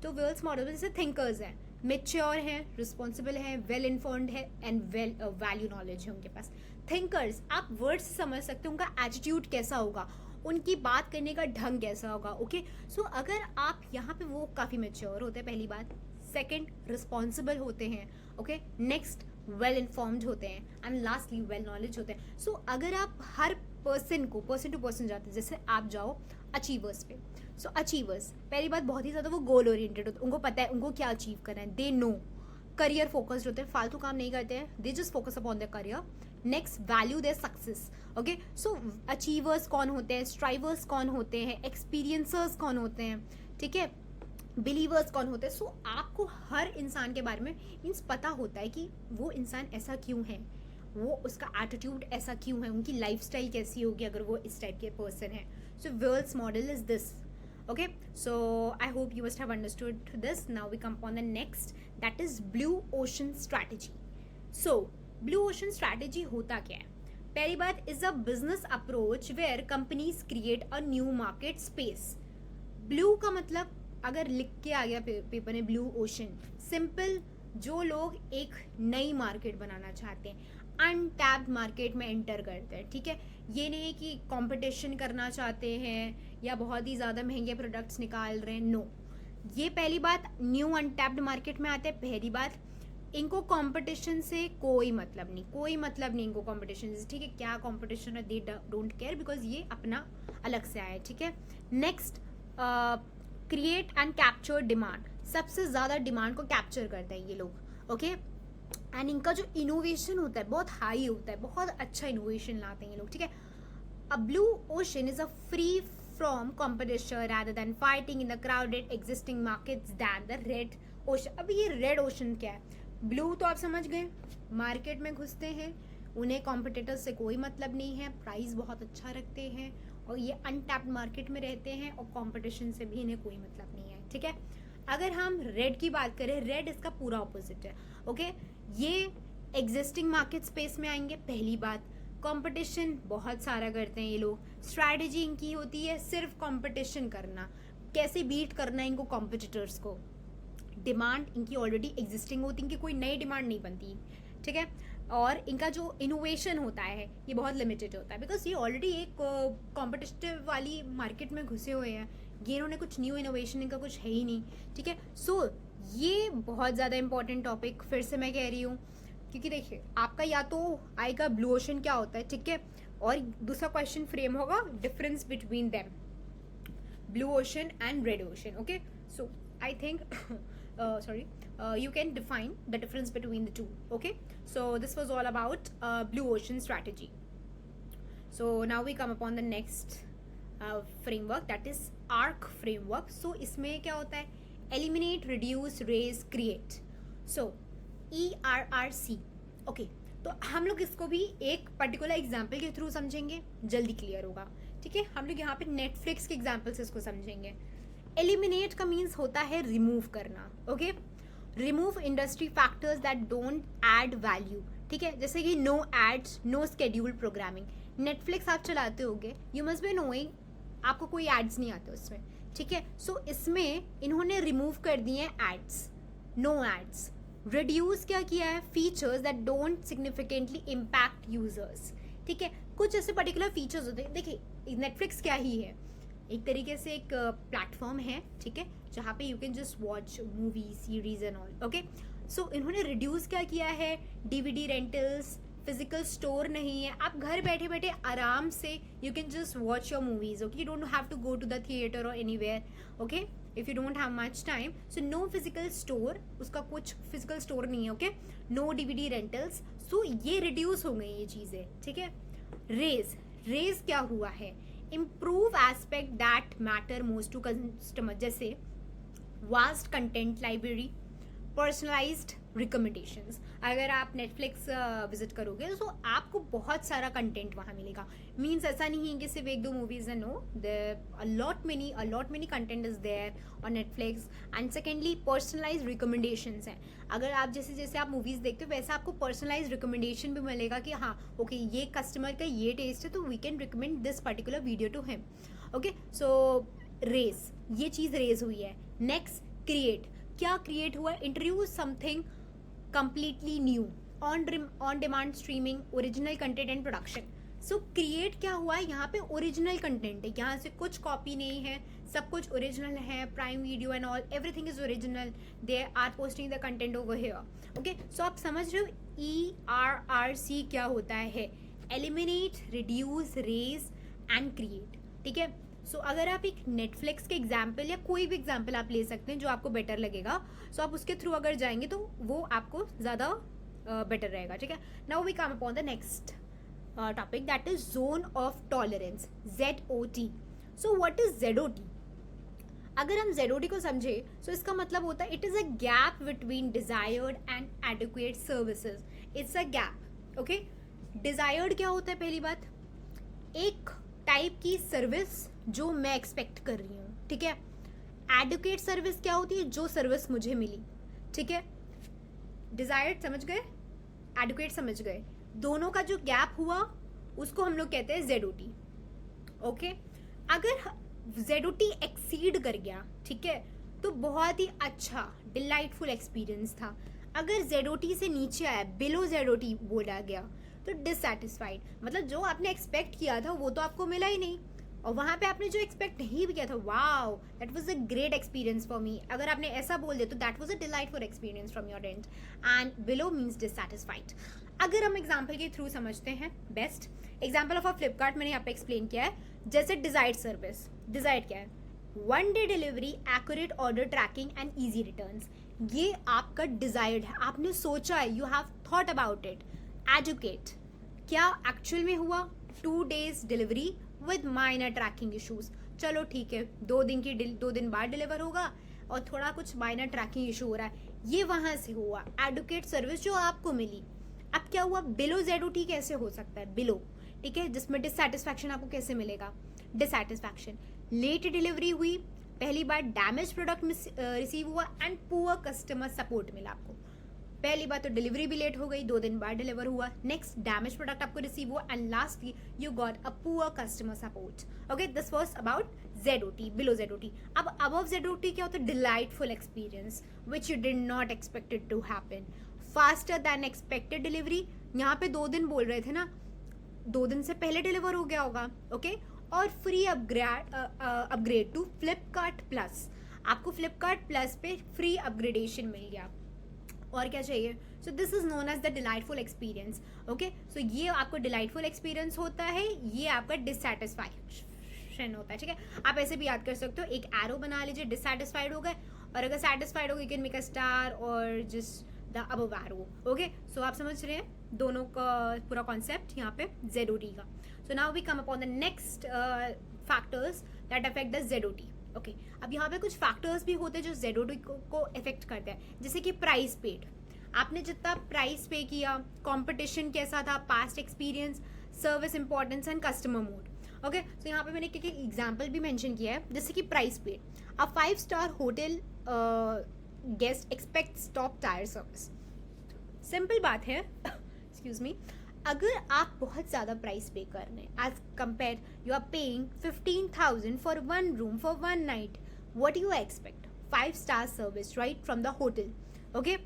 तो वेल्स मॉडल में जैसे थिंकर्स हैं, मेच्योर हैं, रिस्पॉन्सिबल हैं, वेल इन्फॉर्म्ड है एंड वैल्यू नॉलेज है उनके पास. थिंकर्स, आप वर्ड्स समझ सकते हो, उनका एटीट्यूड कैसा होगा, उनकी बात करने का ढंग कैसा होगा. ओके, सो अगर आप यहाँ पे, वो काफ़ी मेच्योर होते हैं पहली बात. सेकंड, रिस्पॉन्सिबल होते हैं. ओके, नेक्स्ट वेल इन्फॉर्म्ड होते हैं एंड लास्टली वेल नॉलेज होते हैं. सो अगर आप हर पर्सन को पर्सन टू पर्सन जाते हैं, जैसे आप जाओ अचीवर्स पे. सो अचीवर्स, पहली बात बहुत ही ज़्यादा वो गोल ओरिएंटेड होते हैं, उनको पता है उनको क्या अचीव करना है. दे नो, करियर फोकस्ड होते हैं, फालतू काम नहीं करते हैं, they just focus upon their career. Next, value their success. Okay, so achievers कौन होते हैं, स्ट्राइवर्स कौन होते हैं, एक्सपीरियंसर्स कौन होते हैं. ठीक है, बिलीवर्स कौन होते हैं. सो आपको हर इंसान के बारे में मीन्स पता होता है कि वो इंसान ऐसा क्यों है, वो उसका एटीट्यूड ऐसा क्यों है, उनकी लाइफस्टाइल कैसी होगी अगर वो इस टाइप के पर्सन है. So Wales model is this. Okay, so I hope you must have understood this. Now we come on the next, that is blue ocean strategy. So blue ocean strategy होता क्या है? पहली बात is a business approach where companies create a new market space. Blue का मतलब अगर लिख के आ गया पेपर में ब्लू ओशन, सिंपल, जो लोग एक नई मार्केट बनाना चाहते हैं, अनटैप्ड मार्केट में एंटर करते हैं. ठीक है, ये नहीं कि कंपटीशन करना चाहते हैं या बहुत ही ज़्यादा महंगे प्रोडक्ट्स निकाल रहे हैं. नो, ये पहली बात, न्यू अनटैप्ड मार्केट में आते हैं. पहली बात, इनको कंपटीशन से कोई मतलब नहीं, कोई मतलब नहीं इनको कंपटीशन से. ठीक है, क्या कंपटीशन है, दे डोंट केयर, बिकॉज ये अपना अलग से आया है. ठीक है, next, create and capture demand. सबसे ज़्यादा डिमांड को कैप्चर करते हैं ये लोग. ओके, एंड इनका जो इनोवेशन होता है बहुत हाई होता है, बहुत अच्छा इनोवेशन लाते हैं ये लोग. ठीक है, a blue ocean is a free from competition rather than fighting in the crowded existing markets than the red ocean. अब ये रेड ओशन क्या है? ब्लू तो आप समझ गए, मार्केट में घुसते हैं, उन्हें कॉम्पिटिटर्स से कोई मतलब नहीं है, प्राइस बहुत अच्छा रखते हैं और ये अनटैप्ड मार्केट में रहते हैं और कंपटीशन से भी इन्हें कोई मतलब नहीं है. ठीक है, अगर हम रेड की बात करें, रेड इसका पूरा ऑपोजिट है. ओके, ये एग्जिस्टिंग मार्केट स्पेस में आएंगे. पहली बात, कंपटीशन बहुत सारा करते हैं ये लोग. स्ट्रैटेजी इनकी होती है सिर्फ कंपटीशन करना, कैसे बीट करना है इनको कॉम्पिटिटर्स को. डिमांड इनकी ऑलरेडी एग्जिस्टिंग होती है, इनकी कोई नई डिमांड नहीं बनती. ठीक है, और इनका जो इनोवेशन होता है ये बहुत लिमिटेड होता है, बिकॉज ये ऑलरेडी एक कॉम्पिटिटिव वाली मार्केट में घुसे हुए हैं. ये इन्होंने कुछ न्यू इनोवेशन इनका कुछ है ही नहीं. ठीक है, सो ये बहुत ज़्यादा इंपॉर्टेंट टॉपिक फिर से मैं कह रही हूँ, क्योंकि देखिए आपका या तो आएगा ब्लू ओशन क्या होता है. ठीक है, और दूसरा क्वेश्चन फ्रेम होगा difference between them, blue ocean and red ocean. Okay, so I think you can define the difference between the two. Okay, so this was all about blue ocean strategy. So now we come upon the next framework, that is ARC framework. So इसमें क्या होता है? Eliminate, reduce, raise, create. So ERRC. Okay, तो हम लोग इसको भी एक पर्टिकुलर एग्जाम्पल के थ्रू समझेंगे, जल्दी क्लियर होगा. ठीक है, हम लोग यहाँ पे नेटफ्लिक्स के एग्जाम्पल से इसको समझेंगे. एलिमिनेट का मीन्स होता है रिमूव करना. Okay, remove industry factors that don't add value. ठीक है, जैसे कि no ads, no scheduled programming. Netflix आप चलाते होगे, यू मस्ट बी नोइंग, आपको कोई एड्स नहीं आते उसमें. ठीक है, सो इसमें इन्होंने रिमूव कर दिए हैं एड्स, नो एड्स. रिड्यूस क्या किया है? Features that don't significantly impact users. ठीक है, कुछ ऐसे पर्टिकुलर फीचर्स होते हैं. देखिए नेटफ्लिक्स क्या ही है, एक तरीके से एक प्लेटफॉर्म है, ठीक है, जहाँ पे you can just watch movie series and all. Okay, so इन्होंने रिड्यूस क्या किया है, डीवीडी रेंटल्स, फिजिकल स्टोर नहीं है, आप घर बैठे बैठे आराम से you can just watch your movies. Okay, you don't have to go to the theatre और anywhere. Okay, if you don't have much time, so no physical store, उसका कुछ फिजिकल स्टोर नहीं है. Okay, no DVD rentals. So ये reduce हो गई ये चीजें, ठीक है. रेज क्या हुआ है, improve aspect that matter most to customer, जैसे vast content library, personalised recommendations. अगर आप नेटफ्लिक्स विजिट करोगे तो आपको बहुत सारा कंटेंट वहाँ मिलेगा. मीन्स ऐसा नहीं है कि सिर्फ एक दो मूवीज है, no, there a lot many content is there on Netflix. And secondly personalised recommendations हैं. अगर आप जैसे जैसे आप मूवीज देखते हो वैसे आपको पर्सनलाइज्ड रिकमेंडेशन भी मिलेगा कि हाँ ओके ये कस्टमर का ये टेस्ट है तो we can recommend this particular video to him. Okay, so raise, ये चीज़ रेज हुई है. नेक्स्ट क्रिएट, क्या क्रिएट हुआ, introduce something completely new, on demand streaming, original content and production. So create क्या हुआ है, यहाँ पे ओरिजिनल कंटेंट है, यहाँ से कुछ कॉपी नहीं है, सब कुछ ओरिजिनल है. Prime Video and all everything is original, they are posting the content over here. Okay, so आप समझ रहे हो ERRC क्या होता है, eliminate, reduce, raise and create. ठीक है, सो अगर आप एक नेटफ्लिक्स के एग्जाम्पल या कोई भी एग्जाम्पल आप ले सकते हैं जो आपको बेटर लगेगा, सो आप उसके थ्रू अगर जाएंगे तो वो आपको ज़्यादा बेटर रहेगा. ठीक है, now we come upon the next topic that is zone of tolerance, ZOT. So what is ZOT? अगर हम ZOT को समझे तो इसका मतलब होता है it is a gap between desired and adequate services. It's a gap. Okay, desired क्या होता है, पहली बात एक टाइप की सर्विस जो मैं एक्सपेक्ट कर रही हूँ. ठीक है, एडुकेट सर्विस क्या होती है, जो सर्विस मुझे मिली. ठीक है, डिजायर्ड समझ गए, एडुकेट समझ गए, दोनों का जो गैप हुआ उसको हम लोग कहते हैं ZOT. ओके, अगर ZOT एक्सीड कर गया, ठीक है, तो बहुत ही अच्छा डिलाइटफुल एक्सपीरियंस था. अगर ZOT से नीचे आया, बिलो ZOT बोला गया, तो डिससेटिस्फाइड, मतलब जो आपने एक्सपेक्ट किया था वो तो आपको मिला ही नहीं, और वहाँ पे आपने जो एक्सपेक्ट नहीं भी किया था, wow that was a great experience for me, अगर आपने ऐसा बोल दिया तो that was a delightful experience from your and. And below means dissatisfied. अगर हम एग्जाम्पल के थ्रू समझते हैं, बेस्ट एग्जाम्पल ऑफ फ्लिपकार्ट मैंने यहाँ पे एक्सप्लेन किया है. जैसे डिजायर्ड सर्विस, डिजायर्ड क्या है, 1 day delivery, accurate order tracking and easy returns. ये आपका डिजायर्ड है, आपने सोचा है, you have thought about it. Adequate क्या एक्चुअल में हुआ, 2 days delivery with minor tracking issues. चलो ठीक है, 2 दिन बाद डिलीवर होगा और थोड़ा कुछ माइनर ट्रैकिंग इशू हो रहा है, ये वहां से हुआ. एडुकेट सर्विस जो आपको मिली. अब क्या हुआ, बिलो ZOT कैसे हो सकता है, बिलो, ठीक है, जिसमें डिससेटिस्फैक्शन आपको कैसे मिलेगा, डिससेटिस्फैक्शन. लेट डिलीवरी हुई, पहली बार डैमेज प्रोडक्ट रिसीव हुआ एंड पुअर कस्टमर सपोर्ट मिला आपको. पहली बार तो डिलीवरी भी लेट हो गई, 2 दिन बाद डिलीवर हुआ. नेक्स्ट डैमेज प्रोडक्ट आपको रिसीव हुआ and lastly you got a poor customer support. Okay, this was about ZOT, below ZOT. अब अबव ZOT क्या होता है, delightful experience which you did not expected to happen. Faster than expected delivery, यहाँ पे 2 दिन बोल रहे थे ना, 2 दिन से पहले डिलीवर हो गया होगा. ओके, और free upgrade to Flipkart plus, आपको फ्लिपकार्ट प्लस पे फ्री अपग्रेडेशन मिल गया. और क्या चाहिए, so this is known as the delightful experience. Okay, so ये आपको डिलाइटफुल एक्सपीरियंस होता है, ये आपका डिससेटिस्फैक्शन होता है. ठीक है, आप ऐसे भी याद कर सकते हो, एक एरो बना लीजिए, डिससेटिस्फाइड हो गए, और अगर सेटिस्फाइड हो गए, you can make a star or just the above arrow. Okay, so आप समझ रहे हैं दोनों का पूरा कॉन्सेप्ट यहाँ पे ZOT का. So now we come upon the next factors that affect the ZOT. Okay, अब यहाँ पे कुछ फैक्टर्स भी होते हैं जो ZOT को इफेक्ट करते हैं, जैसे कि प्राइस पेड. आपने जितना प्राइस पे किया, कंपटीशन कैसा था, past experience, service importance and customer mood. Okay, so यहाँ पे मैंने एक एग्जाम्पल भी मेंशन किया है, जैसे कि प्राइस पेड. अ 5-star hotel guest aspects top tier service. Simple बात है, एक्सक्यूज मी, अगर आप बहुत ज़्यादा प्राइस पे कर रहे हैं as compare, you are paying 15,000 for 1 room for 1 night, what do you expect? 5-star service, right, from the hotel. Okay,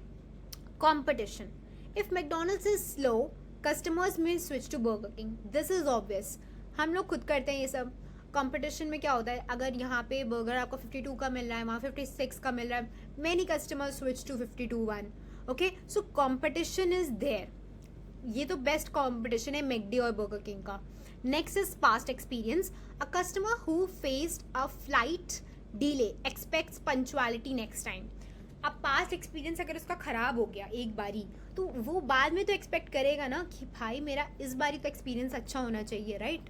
competition. If McDonald's is slow, customers may switch to Burger King, this is obvious, हम लोग खुद करते हैं ये सब. Competition में क्या होता है, अगर यहाँ पे बर्गर आपको 52 का मिल रहा है, वहाँ 56 का मिल रहा है, many customers switch to 52 1. Okay, so competition is there. ये तो बेस्ट कंपटीशन है मैकडी और बर्गर किंग का. Next is past experience. A customer who faced a flight delay expects punctuality next time. अब पास्ट एक्सपीरियंस अगर उसका खराब हो गया एक बारी, तो वो बाद में तो एक्सपेक्ट करेगा ना कि भाई मेरा इस बारी तो एक्सपीरियंस अच्छा होना चाहिए, right.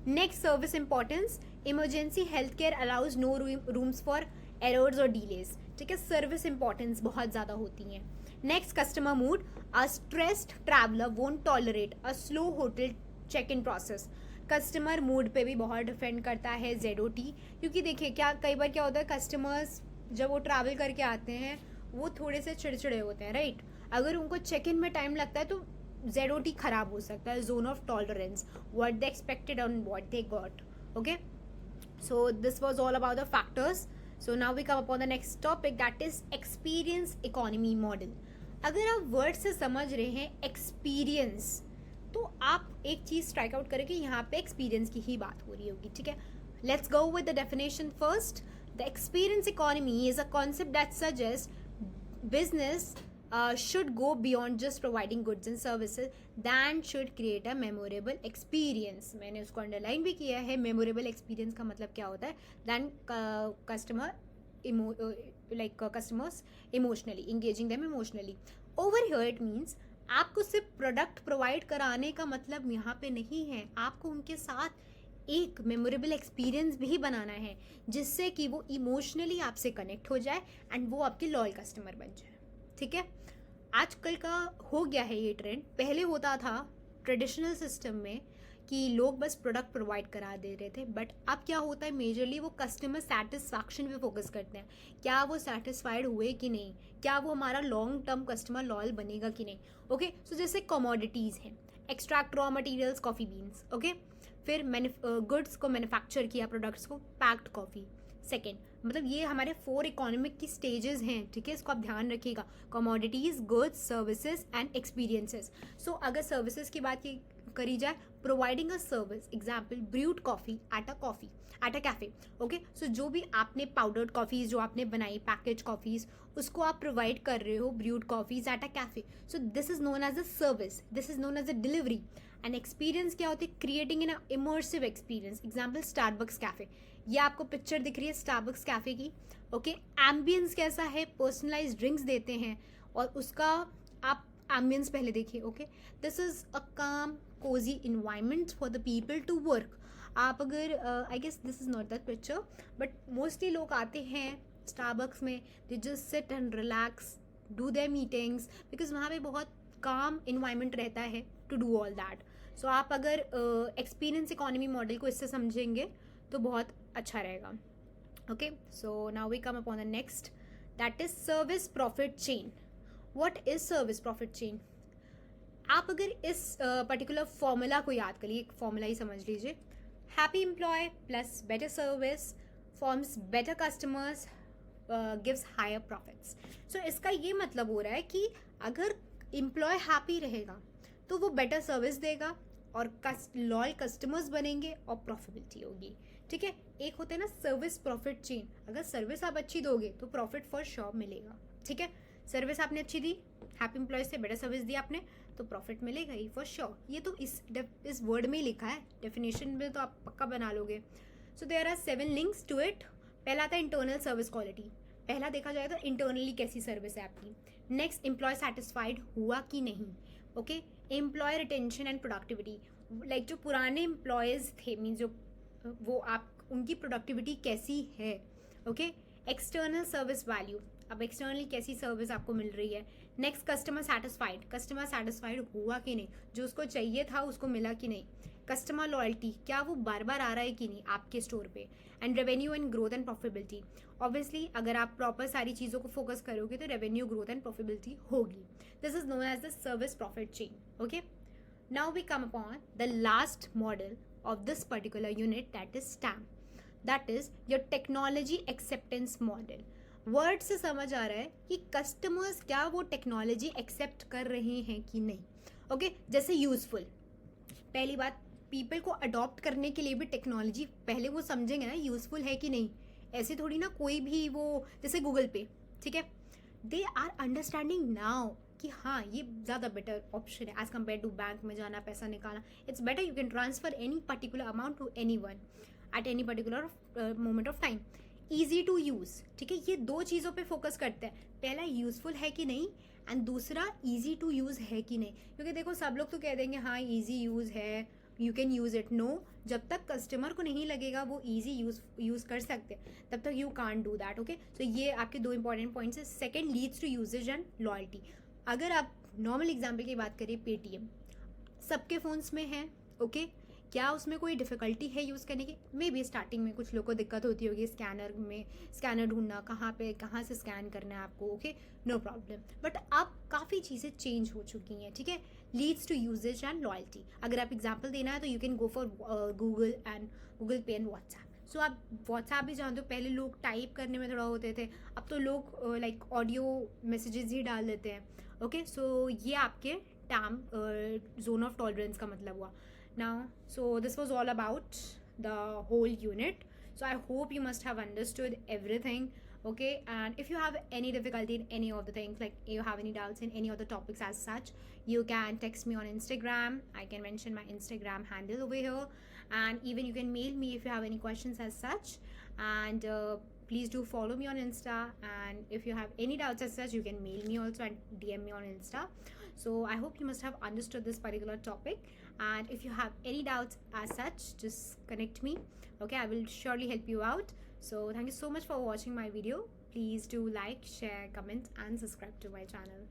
Next, service importance. Emergency health care allows no rooms for errors और डिलेज. ठीक है, सर्विस इंपॉर्टेंस बहुत ज़्यादा होती हैं. Next, customer mood. A stressed traveller won't tolerate a slow hotel check in process. Customer mood पे भी बहुत डिपेंड करता है ZOT, क्योंकि देखिए क्या कई बार क्या होता है, कस्टमर्स जब वो ट्रैवल करके आते हैं वो थोड़े से चिड़चिड़े होते हैं, राइट. अगर उनको चेक इन में टाइम लगता है तो ZOT खराब हो सकता है, zone of tolerance, what they expected on what they got. Okay, so this was all about the factors. So now we come upon the next topic, that is experience economy model. अगर आप word से समझ रहे हैं experience, तो आप एक चीज स्ट्राइक आउट करें कि यहाँ पे एक्सपीरियंस की ही बात हो रही होगी. ठीक है, let's go with the definition first. The experience economy is a concept that suggest business should go beyond just providing goods and services, than should create a memorable experience. मैंने उसको अंडरलाइन भी किया है. memorable experience का मतलब क्या होता है, than customers emotionally, engaging them emotionally. Over here it means आपको सिर्फ प्रोडक्ट प्रोवाइड कराने का मतलब यहाँ पे नहीं है, आपको उनके साथ एक मेमोरेबल एक्सपीरियंस भी बनाना है जिससे कि वो इमोशनली आपसे कनेक्ट हो जाए एंड वो आपके लॉयल कस्टमर बन जाए. ठीक है, आजकल का हो गया है ये ट्रेंड. पहले होता था ट्रेडिशनल सिस्टम में कि लोग बस प्रोडक्ट प्रोवाइड करा दे रहे थे, बट अब क्या होता है, मेजरली वो कस्टमर सेटिस्फैक्शन पे फोकस करते हैं. क्या वो सेटिस्फाइड हुए कि नहीं, क्या वो हमारा लॉन्ग टर्म कस्टमर लॉयल बनेगा कि नहीं. ओके, सो जैसे कमोडिटीज़ हैं, extract raw materials coffee beans. Okay, फिर गुड्स को मैन्युफैक्चर किया, प्रोडक्ट्स को पैक्ड कॉफ़ी. सेकेंड, मतलब ये हमारे 4 इकोनॉमिक की स्टेजेस हैं. ठीक है, इसको आप ध्यान रखिएगा, commodities, goods, services and experiences. So अगर सर्विसेज की बात करी जाए, providing a service, example brewed coffee at a cafe. Okay, so जो भी आपने पाउडर्ड कॉफ़ीज जो आपने बनाई, पैकेज कॉफ़ीज, उसको आप प्रोवाइड कर रहे हो, brewed coffees at a cafe. So this is known as a service, this is known as a delivery. And experience क्या होती है, creating in immersive experience. Example Starbucks cafe, ये आपको पिक्चर दिख रही है स्टारबक्स कैफे की. ओके, एम्बियंस कैसा है, पर्सनलाइज्ड ड्रिंक्स देते हैं और उसका आप एम्बियंस पहले देखिए. Okay, this is a calm cosy environment for the people to work. आप अगर I guess this is not that picture, but mostly लोग आते हैं स्टारबक्स में, they just sit and relax, do their meetings, because वहाँ पे बहुत calm environment रहता है to do all that. So आप अगर एक्सपीरियंस इकोनॉमी मॉडल को इससे समझेंगे तो बहुत अच्छा रहेगा. Okay, so now we come upon the next, that is service profit chain. What is service profit chain? आप अगर इस पर्टिकुलर फॉर्मूला को याद करिए, एक फॉर्मूला ही समझ लीजिए, happy employ plus better service forms better customers gives higher profits. So इसका ये मतलब हो रहा है कि अगर एम्प्लॉय हैप्पी रहेगा तो वो बेटर सर्विस देगा और लॉयल कस्टमर्स बनेंगे और प्रॉफिटेबिलिटी होगी. ठीक है, एक होता है ना सर्विस प्रॉफिट चेन, अगर सर्विस आप अच्छी दोगे तो प्रॉफिट फॉर श्योर मिलेगा. ठीक है, सर्विस आपने अच्छी दी, हैप्पी एम्प्लॉय से बेटर सर्विस दी आपने, तो प्रॉफिट मिलेगा ही फॉर श्योर. ये तो इस वर्ड में ही लिखा है, डेफिनेशन में तो आप पक्का बना लोगे. So there are 7 links to it. पहला आता है इंटरनल सर्विस क्वालिटी. पहला देखा जाए तो इंटरनली कैसी सर्विस है आपकी. नेक्स्ट, एम्प्लॉय सेटिस्फाइड हुआ कि नहीं. Okay, employee retention and productivity, like जो पुराने एम्प्लॉयज़ थे, मीन्स जो वो आप उनकी प्रोडक्टिविटी कैसी है. ओके, एक्सटर्नल सर्विस वैल्यू, अब एक्सटर्नली कैसी सर्विस आपको मिल रही है. नेक्स्ट, कस्टमर सेटिस्फाइड हुआ कि नहीं, जो उसको चाहिए था उसको मिला कि नहीं. कस्टमर लॉयल्टी, क्या वो बार बार आ रहा है कि नहीं आपके स्टोर पे. And revenue and growth and profitability, obviously अगर आप प्रॉपर सारी चीज़ों को फोकस करोगे तो रेवेन्यू ग्रोथ एंड प्रॉफिटेबिलिटी होगी. This is known as the service profit chain. Okay, now we come upon the last model of this particular unit, that is STAM, that is your technology acceptance model. Word से समझ आ रहा है कि customers क्या वो technology accept कर रहे हैं कि नहीं. ओके जैसे यूजफुल, पहली बात, पीपल को अडॉप्ट करने के लिए भी टेक्नोलॉजी पहले वो समझेंगे ना यूजफुल है कि नहीं। ऐसे थोड़ी ना कोई भी वो, जैसे गूगल पे, ठीक है, दे आर अंडरस्टैंडिंग नाउ कि हाँ ये ज़्यादा बेटर ऑप्शन है एज कम्पेयर टू बैंक में जाना पैसा निकालना। It's better you can transfer any particular amount to any one at any particular moment of time. Easy to use, ठीक है, ये दो चीज़ों पे फोकस करते हैं, पहला यूजफुल है कि नहीं एंड दूसरा ईजी टू यूज़ है कि नहीं। क्योंकि देखो सब लोग तो कह देंगे हाँ ईजी यूज़ है, you can use it, no, जब तक कस्टमर को नहीं लगेगा वो ईजी यूज़ कर सकते तब तक you can't do that. Okay, so ये आपके दो इंपॉर्टेंट पॉइंट्स है। Second, leads to usages and loyalty. अगर आप नॉर्मल एग्जाम्पल की बात करें, पेटीएम सबके फ़ोन्स में है, ओके, क्या उसमें कोई डिफ़िकल्टी है यूज़ करने की? मे बी स्टार्टिंग में कुछ लोगों को दिक्कत होती होगी स्कैनर में, स्कैनर ढूंढना कहाँ से स्कैन करना है आपको, ओके, नो प्रॉब्लम, बट अब काफ़ी चीज़ें चेंज हो चुकी हैं, ठीक है। Leads to usages and loyalty, अगर आप एग्जाम्पल देना है तो you can go for Google Pay and WhatsApp. सो आप व्हाट्सएप भी जानते हो, पहले लोग टाइप करने में थोड़ा होते थे, अब तो लोग लाइक ऑडियो मैसेजेस ही डाल देते हैं, ओके। सो ये आपके टैम जोन ऑफ टॉलरेंस का मतलब हुआ now. So this was all about the whole unit, so I hope you must have understood everything, okay, and if you have any difficulty in any of the things, like you have any doubts in any of the topics as such, you can text me on Instagram. I can mention my Instagram handle over here, and even you can mail me if you have any questions as such, and please do follow me on Insta, and if you have any doubts as such you can mail me also and DM me on Insta. So I hope you must have understood this particular topic, and if you have any doubts as such just connect me, okay, I will surely help you out. So thank you so much for watching my video. Please do like, share, comment and subscribe to my channel.